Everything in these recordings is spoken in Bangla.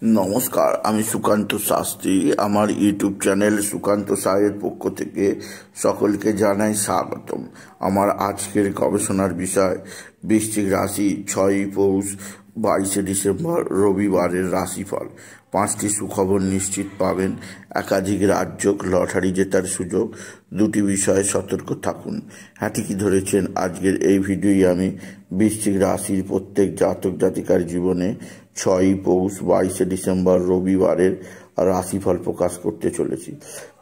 নমস্কার, আমি সুকান্ত শাস্ত্রী। আমার ইউটিউব চ্যানেল সুকান্ত সাহের পক্ষ থেকে সকলকে জানাই স্বাগতম। আমার আজকের গবেষণার বিষয় বৃশ্চিক রাশি 6ই পৌষ 22শে ডিসেম্বর রবিবারের রাশিফল। 5টি সুখবর নিশ্চিত পাবেন, একাধিক রাজ্য লটারি জেতার সুযোগ, 2টি বিষয়ে সতর্ক থাকুন। হ্যাঁ, ঠিকই ধরেছেন। আজকের এই ভিডিওই আমি বৃশ্চিক রাশির প্রত্যেক জাতক জাতিকার জীবনে 6ই পৌষ 22শে ডিসেম্বর রবিবারের রাশিফল প্রকাশ করতে চলেছি।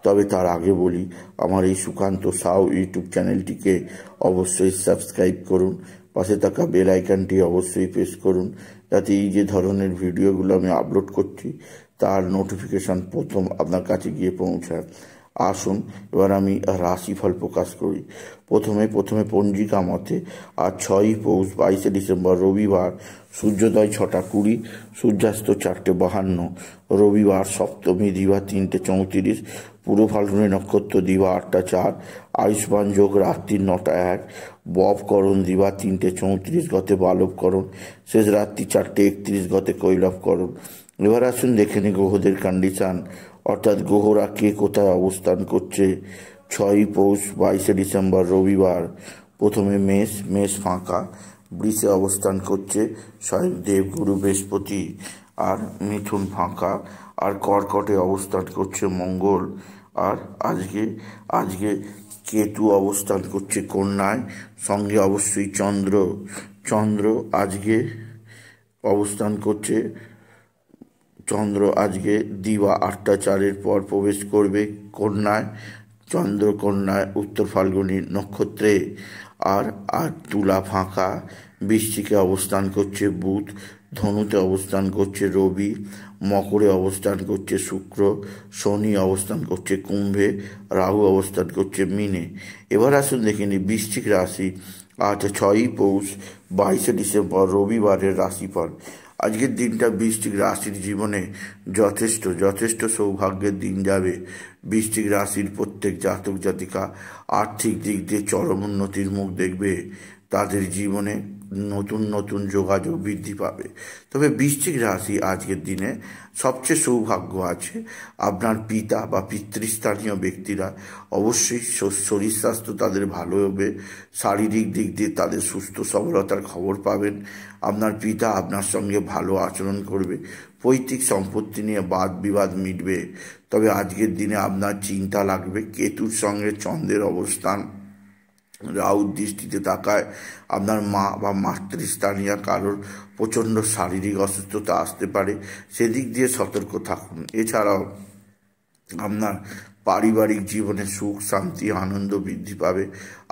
তবে তার আগে বলি, আমার এই সুকান্ত সাউ ইউটিউব চ্যানেলটিকে অবশ্যই সাবস্ক্রাইব করুন, পাশে থাকা বেল আইকনটি অবশ্যই প্রেস করুন, যাতে এই যে ধরনের ভিডিওগুলো আমি আপলোড করছি তার নোটিফিকেশন প্রথম আপনার কাছে গিয়ে পৌঁছায়। আসুন এবার আমি রাশিফল প্রকাশ করি। প্রথমে পঞ্জিকা মতে আজ 6ই পৌষ 22শে ডিসেম্বর রবিবার, সূর্যোদয় 6টা 20, সূর্যাস্ত 4টে 52, রবিবার সপ্তমী দিবা 3টে 34, পূর্ব ফাল্গুনী নক্ষত্র দিবা 8টা 4, আয়ুষ্মান যোগ রাত্রি 9টা 1, ববকরণ দিবা 3টে 34 গতে বালবকরণ, শেষ রাত্রি 4টে 31 গতে কৈলবকরণ। এবার আসুন দেখে নি গ্রহদের কন্ডিশন, অর্থাৎ গ্রহরা কে কোথায় অবস্থান করছে 6ই পৌষ 22শে ডিসেম্বর রবিবার। প্রথমে মেষ ফাঁকা, বৃষে অবস্থান করছে স্বয়ং দেবগুরু বৃহস্পতি, আর মিথুন ফাঁকা, আর কর্কটে অবস্থান করছে মঙ্গল, আর আজকে কেতু অবস্থান করছে কন্যায়, সঙ্গে অবশ্যই চন্দ্র আজকে অবস্থান করছে। চন্দ্র আজকে দিবা 8টা 4-এর পর প্রবেশ করবে কন্যায়, চন্দ্র কন্যায় উত্তর ফাল্গুনী নক্ষত্রে। আর তুলা ফাঁকা, বৃশ্চিকে অবস্থান করছে বুধ, ধনুতে অবস্থান করছে রবি, মকরে অবস্থান করছে শুক্র, শনি অবস্থান করছে কুম্ভে, রাহু অবস্থান করছে মীনে। এবার আসুন দেখে নিই বৃশ্চিক রাশি আজ 6ই পৌষ 22শে ডিসেম্বর রবিবারের রাশিফল। আজকের দিনটা বৃশ্চিক রাশির জীবনে যথেষ্ট সৌভাগ্যের দিন যাবে। বৃশ্চিক রাশির প্রত্যেক জাতক জাতিকা আর্থিক দিক দিয়ে চরম উন্নতির মুখ দেখবে। তাদের জীবনে নতুন যোগাযোগ বৃদ্ধি পাবে। তবে বৃশ্চিক রাশি আজকের দিনে সবচেয়ে সৌভাগ্য আছে আপনার পিতা বা পিতৃস্থানীয় ব্যক্তিরা। অবশ্যই শরীর স্বাস্থ্য তাদের ভালো হবে, শারীরিক দিক দিয়ে তাদের সুস্থ সবলতার খবর পাবেন। আপনার পিতা আপনার সঙ্গে ভালো আচরণ করবে, পৈতৃক সম্পত্তি নিয়ে বাদ বিবাদ মিটবে। তবে আজকের দিনে আপনার চিন্তা লাগবে কেতুর সঙ্গে চন্দ্রের অবস্থান, রাহুর দৃষ্টিতে থাকায় আপনার মা বা মাতৃস্থানীয় কারোর প্রচণ্ড শারীরিক অসুস্থতা আসতে পারে, সেদিক দিয়ে সতর্ক থাকুন। এছাড়াও আপনার পারিবারিক জীবনে সুখ শান্তি আনন্দ বৃদ্ধি পাবে,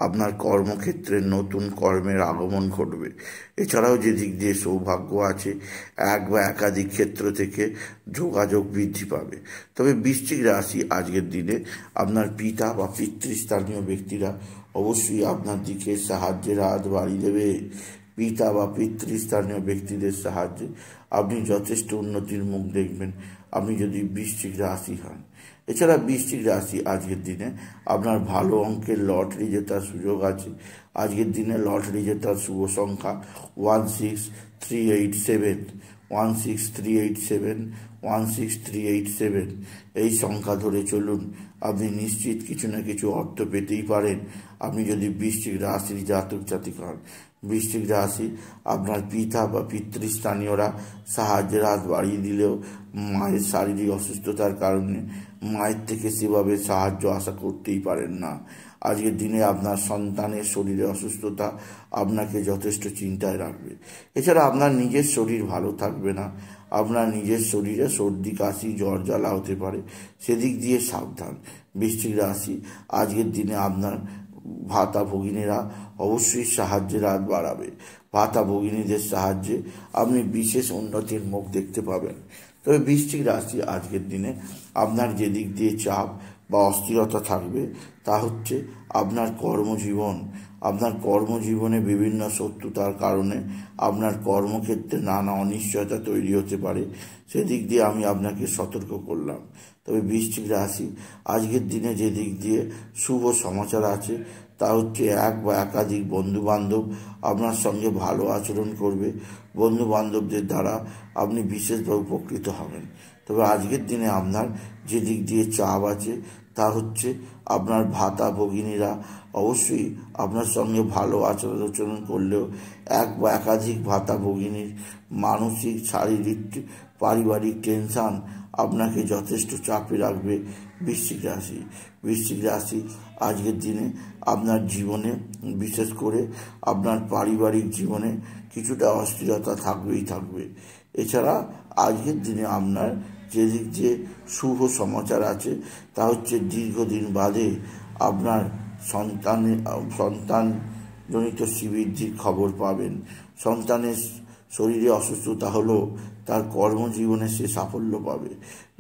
আপনার কর্মক্ষেত্রে নতুন কর্মের আগমন ঘটবে। এছাড়াও যে দিক দিয়ে সৌভাগ্য আছে, এক বা একাধিক ক্ষেত্র থেকে যোগাযোগ বৃদ্ধি পাবে। তবে বৃশ্চিক রাশি আজকের দিনে আপনার পিতা বা পিতৃস্থানীয় ব্যক্তিরা অবশ্যই আপনার দিকে সাহায্যের হাত বাড়িয়ে দেবে। পিতা বা পিতৃস্থানীয় ব্যক্তিদের সাহায্যে আপনি যথেষ্ট উন্নতির মুখ দেখবেন, আপনি যদি বৃশ্চিক রাশি হন। এছাড়া বৃশ্চিক রাশি আজকের দিনে আপনার ভালো অঙ্কের লটারি জেতার সুযোগ আছে। আজকের দিনে লটারি জেতার শুভ সংখ্যা 16387, 16387, 16387। এই সংখ্যা ধরে চলুন, আপনি নিশ্চিত কিছু না কিছু অর্থ পেতেই পারেন আপনি যদি বৃশ্চিক রাশির জাতক জাতিক হন। বৃশ্চিক রাশি আপনার পিতা বা পিতৃস্থানীয়রা সাহায্যের হাত বাড়িয়ে দিলেও মায়ের শারীরিক অসুস্থতার কারণে মায়ের থেকে সেভাবে সাহায্য আশা করতেই পারেন না। আজকের দিনে আপনার সন্তানের শরীরে অসুস্থতা আপনাকে যথেষ্ট চিন্তায় রাখবে। এছাড়া আপনার নিজের শরীর ভালো থাকবে না, আপনার নিজের শরীরে সর্দি কাশি জ্বর জ্বালা হতে পারে, সেদিক দিয়ে সাবধান। বৃশ্চিক রাশি আজকের দিনে আপনার ভাতা ভগিনীরা অবশ্যই সাহায্যের হাত বাড়াবে। ভাতা ভগিনীদের সাহায্যে আপনি বিশেষ উন্নতির মুখ দেখতে পাবেন। তবে বৃশ্চিক রাশি আজকের দিনে আপনার যে দিক দিয়ে চাপ বা অস্থিরতা থাকবে তা হচ্ছে আপনার কর্মজীবন। আপনার কর্মজীবনে বিভিন্ন শত্রুতার কারণে আপনার কর্মক্ষেত্রে নানা অনিশ্চয়তা তৈরি হতে পারে, সেদিক দিয়ে আমি আপনাকে সতর্ক করলাম। তবে বৃশ্চিক রাশি আজকের দিনে যে দিক দিয়ে শুভ সমাচার আছে তা হচ্ছে এক বা একাধিক বন্ধুবান্ধব আপনার সঙ্গে ভালো আচরণ করবে। বন্ধুবান্ধবদের দ্বারা আপনি বিশেষভাবে উপকৃত হবেন। তবে আজকের দিনে আপনার যে দিক দিয়ে চাপ আছে তা হচ্ছে আপনার ভাতা ভগিনীরা অবশ্যই আপনার সঙ্গে ভালো আচরণ করলেও এক বা একাধিক ভাতা ভগিনীর মানসিক, শারীরিক, পারিবারিক টেনশন আপনাকে যথেষ্ট চাপে রাখবে। বৃশ্চিক রাশি আজকের দিনে আপনার জীবনে, বিশেষ করে আপনার পারিবারিক জীবনে কিছুটা অস্থিরতা থাকবে। এছাড়া আজকের দিনে আপনার যেদিক যে শুভ সমাচার আছে তা হচ্ছে দীর্ঘদিন বাদে আপনার সন্তানজনিত শ্রীবৃদ্ধির খবর পাবেন। সন্তানের শরীরে অসুস্থতা হলেও তার কর্মজীবনে সে সাফল্য পাবে।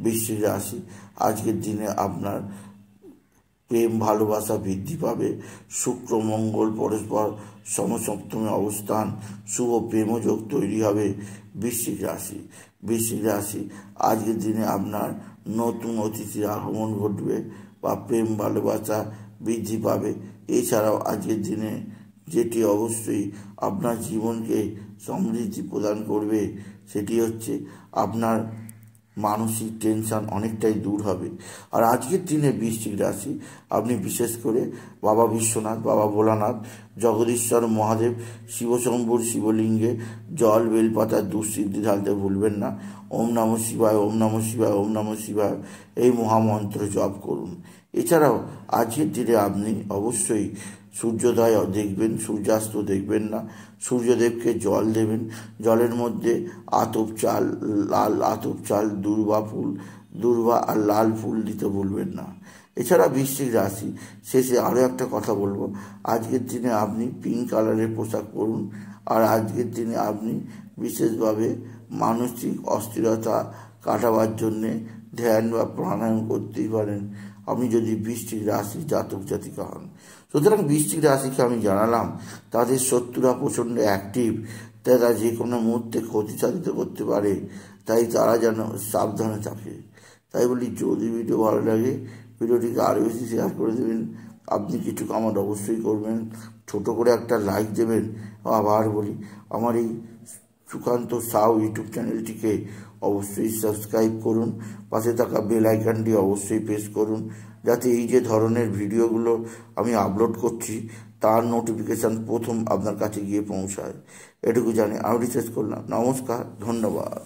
বৃশ্চিক রাশি আজকের দিনে আপনার প্রেম ভালোবাসা বৃদ্ধি পাবে। শুক্র মঙ্গল পরস্পর সমসপ্তমে অবস্থান, শুভ প্রেমযোগ তৈরি হবে। বৃশ্চিক রাশি আজকের দিনে আপনার নতুন অতিথির আগমন ঘটবে বা প্রেম ভালোবাসা বৃদ্ধি পাবে। এছাড়াও আজকের দিনে যেটি অবশ্যই আপনার জীবনকে সমৃদ্ধি প্রদান করবে সেটি হচ্ছে আপনার মানসিক টেনশন অনেকটাই দূর হবে। আর আজকের দিনে বৃশ্চিক রাশি আপনি বিশেষ করে বাবা বিশ্বনাথ, বাবা ভোলানাথ, জগদীশ্বর মহাদেব, শিবশম্ভুর শিবলিঙ্গে জল বেলপাতার দুঃসিদ্ধি ঢালতে ভুলবেন না। ওম নমঃ শিবায়, ওম নমঃ শিবায়, ওম নমঃ শিবায় এই মহামন্ত্র জপ করুন। এছাড়াও আজকের দিনে আপনি অবশ্যই সূর্যোদয় দেখবেন, সূর্যাস্ত দেখবেন না। সূর্যদেবকে জল দেবেন। জলের মধ্যে লাল আতপ চাল, দূর্বা আর লাল ফুল দিতে ভুলবেন না। এছাড়া বৃশ্চিক রাশি শেষে আরও একটা কথা বলবো, আজকের দিনে আপনি পিঙ্ক কালারের পোশাক পরুন। আর আজকের দিনে আপনি বিশেষভাবে মানসিক অস্থিরতা কাটাবার জন্যে ধ্যান বা প্রাণায়াম করতেই পারেন আপনি যদি বৃশ্চিক রাশি জাতক জাতিকা হন। সুতরাং বৃশ্চিক রাশিকে আমি জানালাম তাদের শত্রুরা প্রচণ্ড অ্যাক্টিভ, তারা যে কোনো মুহূর্তে ক্ষতি সাধিত করতে পারে, তাই তারা যেন সাবধানে থাকে। তাই বলি, যদি ভিডিও ভালো লাগে ভিডিওটিকে আরও বেশি শেয়ার করে দেবেন। আপনি কিছু কামাত অবশ্যই করবেন, ছোট করে একটা লাইক দেবেন। আবার বলি, আমার এই সুকান্ত সাউ ইউটিউব চ্যানেলটিকে অবশ্যই সাবস্ক্রাইব করুন। পাশে থাকা বেল আইকনটি অবশ্যই প্রেস করুন, যাতে এই যে ধরনের ভিডিওগুলো আমি আপলোড করছি তার নোটিফিকেশান প্রথম আপনার কাছে গিয়ে পৌঁছায়। এটুকু জানি আমি শেষ করলাম। নমস্কার, ধন্যবাদ।